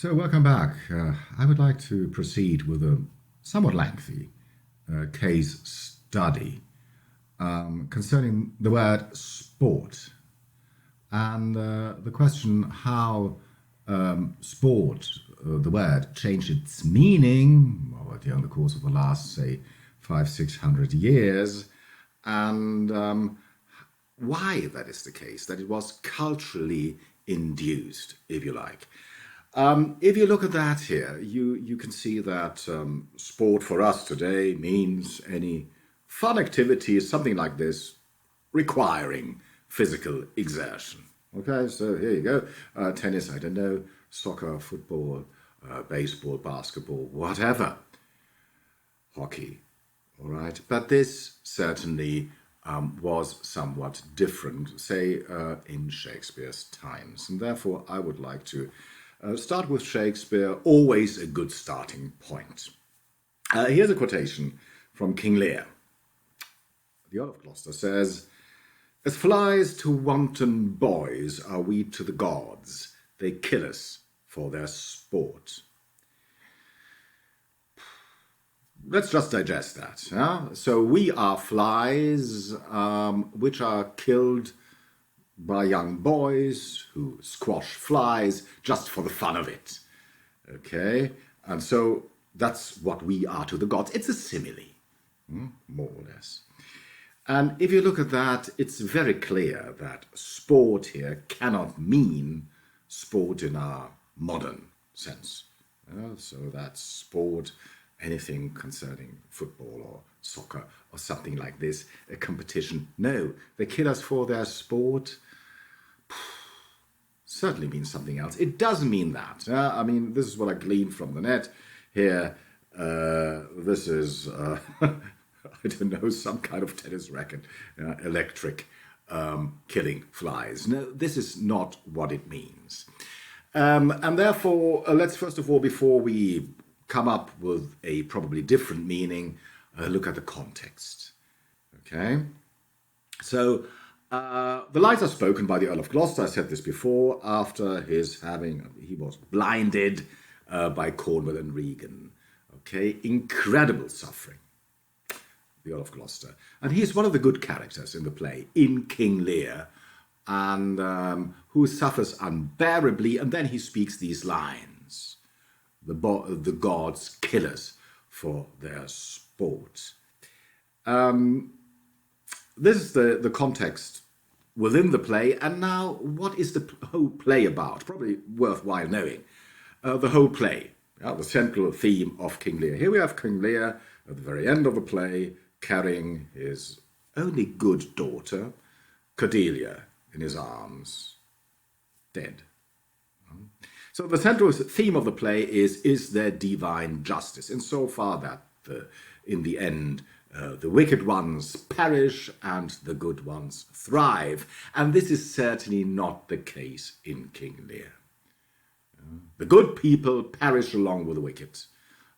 So, welcome back. I would like to proceed with a somewhat lengthy case study concerning the word sport and the question how sport, the word, changed its meaning during the course of the last, say, 500-600 years, and why that is the case, that it was culturally induced, if you like. If you look at that here, you can see that sport for us today means any fun activity, something like this, requiring physical exertion. Okay, so here you go. Tennis, I don't know, soccer, football, baseball, basketball, whatever. Hockey, all right. But this certainly was somewhat different, say, in Shakespeare's times. And therefore, I would like to start with Shakespeare, always a good starting point. Here's a quotation from King Lear. The Earl of Gloucester says, "As flies to wanton boys are we to the gods. They kill us for their sport." Let's just digest that. Yeah? So we are flies which are killed by young boys who squash flies just for the fun of it. Okay? And so that's what we are to the gods. It's a simile, more or less. And if you look at that, it's very clear that sport here cannot mean sport in our modern sense. So that's sport, anything concerning football or soccer or something like this, a competition. No, they kill us for their sport. Certainly means something else. It does mean that. I mean, this is what I gleaned from the net here. This is, I don't know, some kind of tennis racket, electric, killing flies. No, this is not what it means. And therefore, let's first of all, before we come up with a probably different meaning, look at the context. Okay? So, the lines are spoken by the Earl of Gloucester. I said this before, after he was blinded by Cornwall and Regan. Okay, incredible suffering, the Earl of Gloucester. And he's one of the good characters in the play, in King Lear, and who suffers unbearably, and then he speaks these lines. The gods kill us for their sport. This is the context within the play, and now what is the whole play about? Probably worthwhile knowing. The whole play, the central theme of King Lear. Here we have King Lear at the very end of the play carrying his only good daughter, Cordelia, in his arms, dead. So the central theme of the play is there divine justice, insofar that in the end the wicked ones perish and the good ones thrive. And this is certainly not the case in King Lear. The good people perish along with the wicked.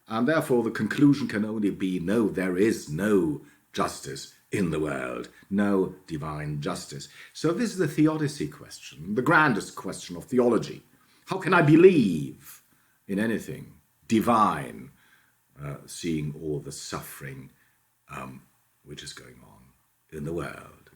And therefore the conclusion can only be, no, there is no justice in the world, no divine justice. So this is the theodicy question, the grandest question of theology. How can I believe in anything divine, seeing all the suffering which is going on in the world?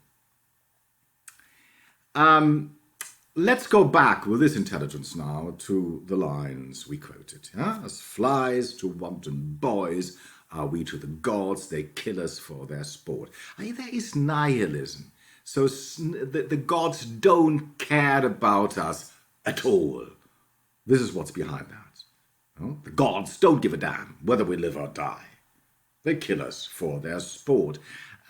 Let's go back with this intelligence now to the lines we quoted. As flies to wanton boys are we to the gods, they kill us for their sport. There is nihilism. So the gods don't care about us at all. This is what's behind that. The gods don't give a damn whether we live or die. They kill us for their sport.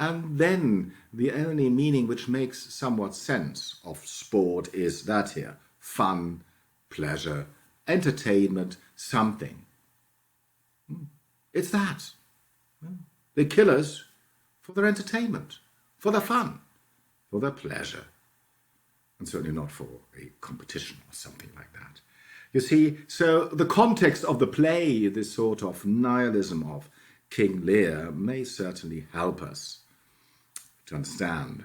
And then the only meaning which makes somewhat sense of sport is that here. Fun, pleasure, entertainment, something. It's that. They kill us for their entertainment, for their fun, for their pleasure. And certainly not for a competition or something like that. You see, so the context of the play, this sort of nihilism of King Lear, may certainly help us to understand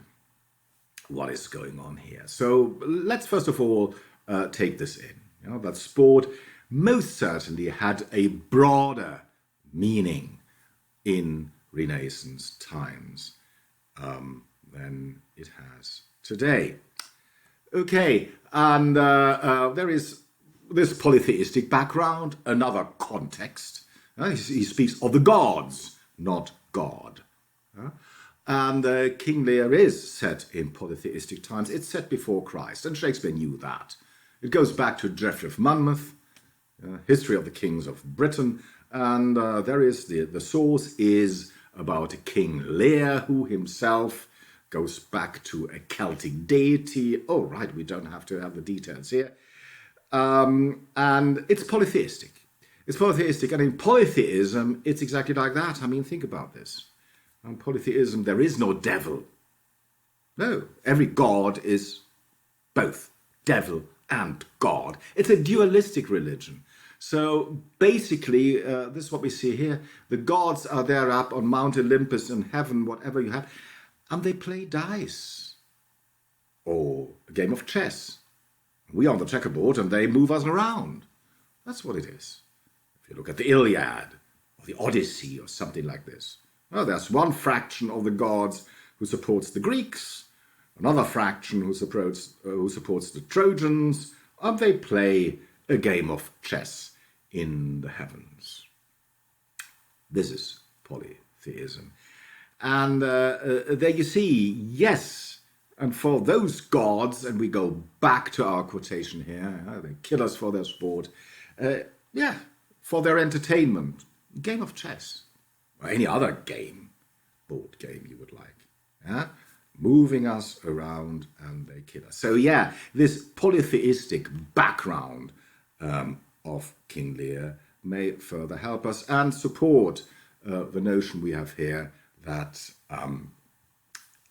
what is going on here. So let's first of all take this in, that sport most certainly had a broader meaning in Renaissance times than it has today. Okay, and there is this polytheistic background, another context. He speaks of the gods, not God. And King Lear is set in polytheistic times. It's set before Christ, and Shakespeare knew that. It goes back to Geoffrey of Monmouth, History of the Kings of Britain, and there is the source is about King Lear, who himself goes back to a Celtic deity. Oh, right, we don't have to have the details here. And it's polytheistic. It's polytheistic, and in polytheism, it's exactly like that. I mean, think about this. In polytheism, there is no devil. No, every god is both devil and God. It's a dualistic religion. So basically, this is what we see here. The gods are there up on Mount Olympus in heaven, whatever you have, and they play dice or a game of chess. We are on the checkerboard and they move us around. That's what it is. If you look at the Iliad or the Odyssey or something like this, well, there's one fraction of the gods who supports the Greeks, another fraction who supports the Trojans, and they play a game of chess in the heavens. This is polytheism. And there you see, yes, and for those gods, and we go back to our quotation here, they kill us for their sport, for their entertainment, game of chess, or any other game, board game you would like, moving us around and they kill us. So yeah, this polytheistic background of King Lear may further help us and support the notion we have here that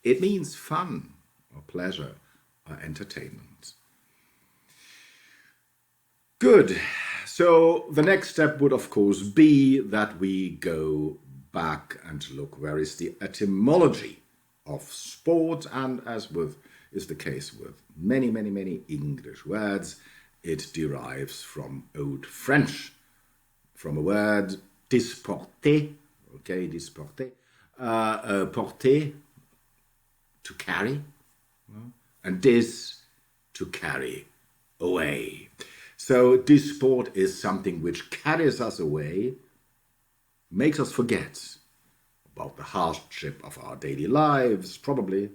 it means fun or pleasure or entertainment. Good. So the next step would, of course, be that we go back and look where is the etymology of sport, and as is the case with many, many, many English words, it derives from Old French, from a word disporter, okay, disporter, porter, to carry, and dis, to carry away. So disport is something which carries us away, makes us forget about the hardship of our daily lives, probably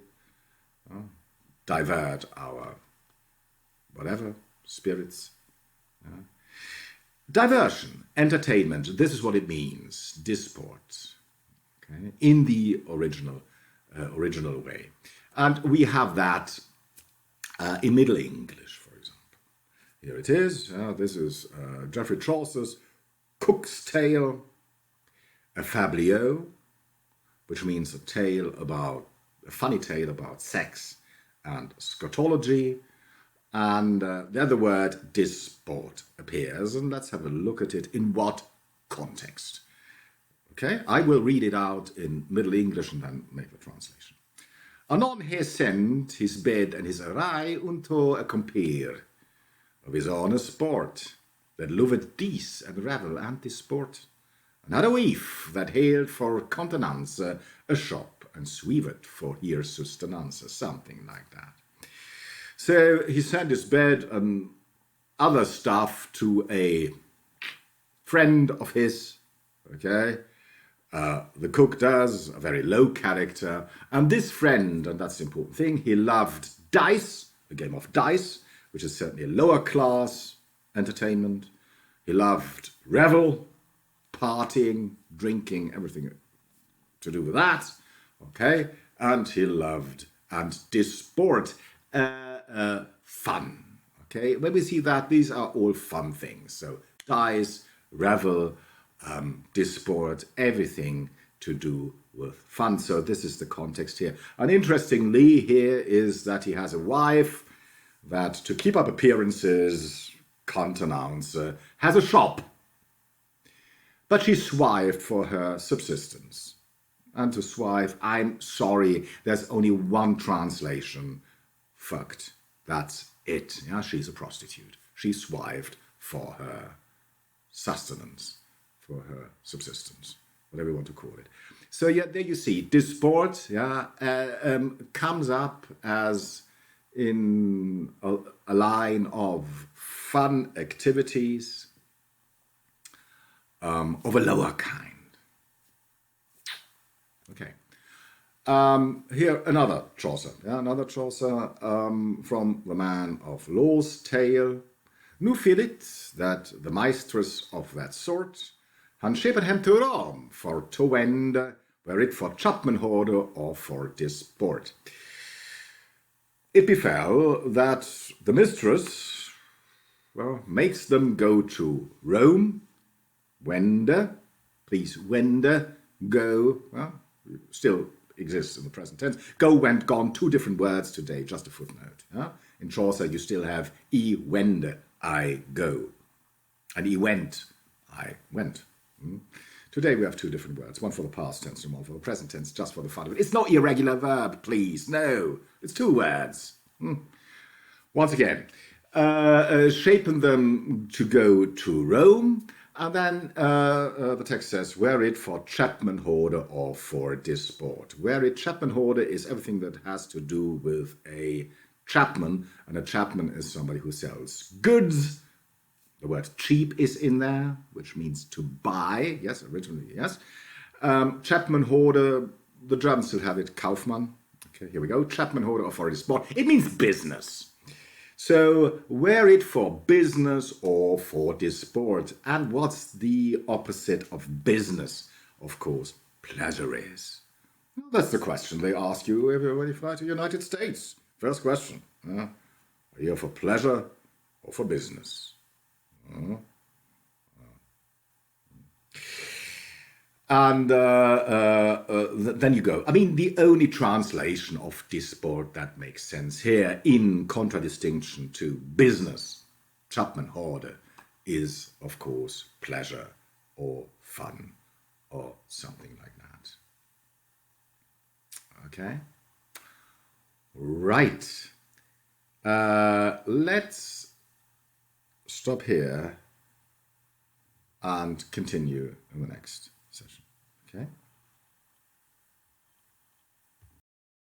divert our whatever, spirits. Diversion, entertainment, this is what it means, disport, okay, in the original way. And we have that in Middle English, for example. Here it is. This is Geoffrey Chaucer's Cook's Tale, a fabliau, which means a funny tale about sex and scatology. And there the word disport appears, and let's have a look at it in what context. Okay, I will read it out in Middle English and then make the translation. Anon he sent his bed and his array unto a compeer of his honest sport, that loved dice and revel and disport, and had a wife that hailed for countenance a shop, and sweaved for here sustenance, something like that. So he sent his bed and other stuff to a friend of his, okay? The cook does, a very low character. And this friend, and that's the important thing, he loved dice, a game of dice, which is certainly a lower class entertainment. He loved revel, partying, drinking, everything to do with that, okay? And he loved and disport, fun, okay? When we see that, these are all fun things. So dice, revel, disport, everything to do with fun. So this is the context here. And interestingly here is that he has a wife that, to keep up appearances, countenance, has a shop. But she swived for her subsistence. And to swive, I'm sorry, there's only one translation. Fucked. That's it. Yeah, she's a prostitute. She swived for her sustenance, for her subsistence, whatever you want to call it. So yeah, there you see, disport, comes up as in a line of fun activities of a lower kind. Okay. Here another Chaucer, from the Man of Law's Tale. Nu filit that the mistress of that sort han skippet hem to Rome for to wende, were it for chapmenhorde or for disport. It befell that the mistress, makes them go to Rome, wende, please, wende, go, still exists in the present tense. Go, went, gone, two different words today, just a footnote. In Chaucer, you still have wende, I go, and went, I went. Today we have two different words, one for the past tense and one for the present tense, just for the fun of it. It's not irregular verb, please. No, it's two words. Once again, shapen them to go to Rome, and then the text says, were it for chapmenhorde or for disport. Were it chapmenhorde is everything that has to do with a chapman, and a chapman is somebody who sells goods. The word cheap is in there, which means to buy. Yes, originally, yes. Chapmenhorde, the Germans still have it, Kaufmann. Okay, here we go. Chapmenhorde or for disport. It means business. So, were it for business or for disport? And what's the opposite of business? Of course, pleasure is. Well, that's the question they ask you when you fly to the United States. First question. Are you here for pleasure or for business? And then you go. I mean, the only translation of disport that makes sense here, in contradistinction to business, chapmenhorde, is, of course, pleasure or fun or something like that. Okay? Right. Let's stop here and continue in the next session. Okay?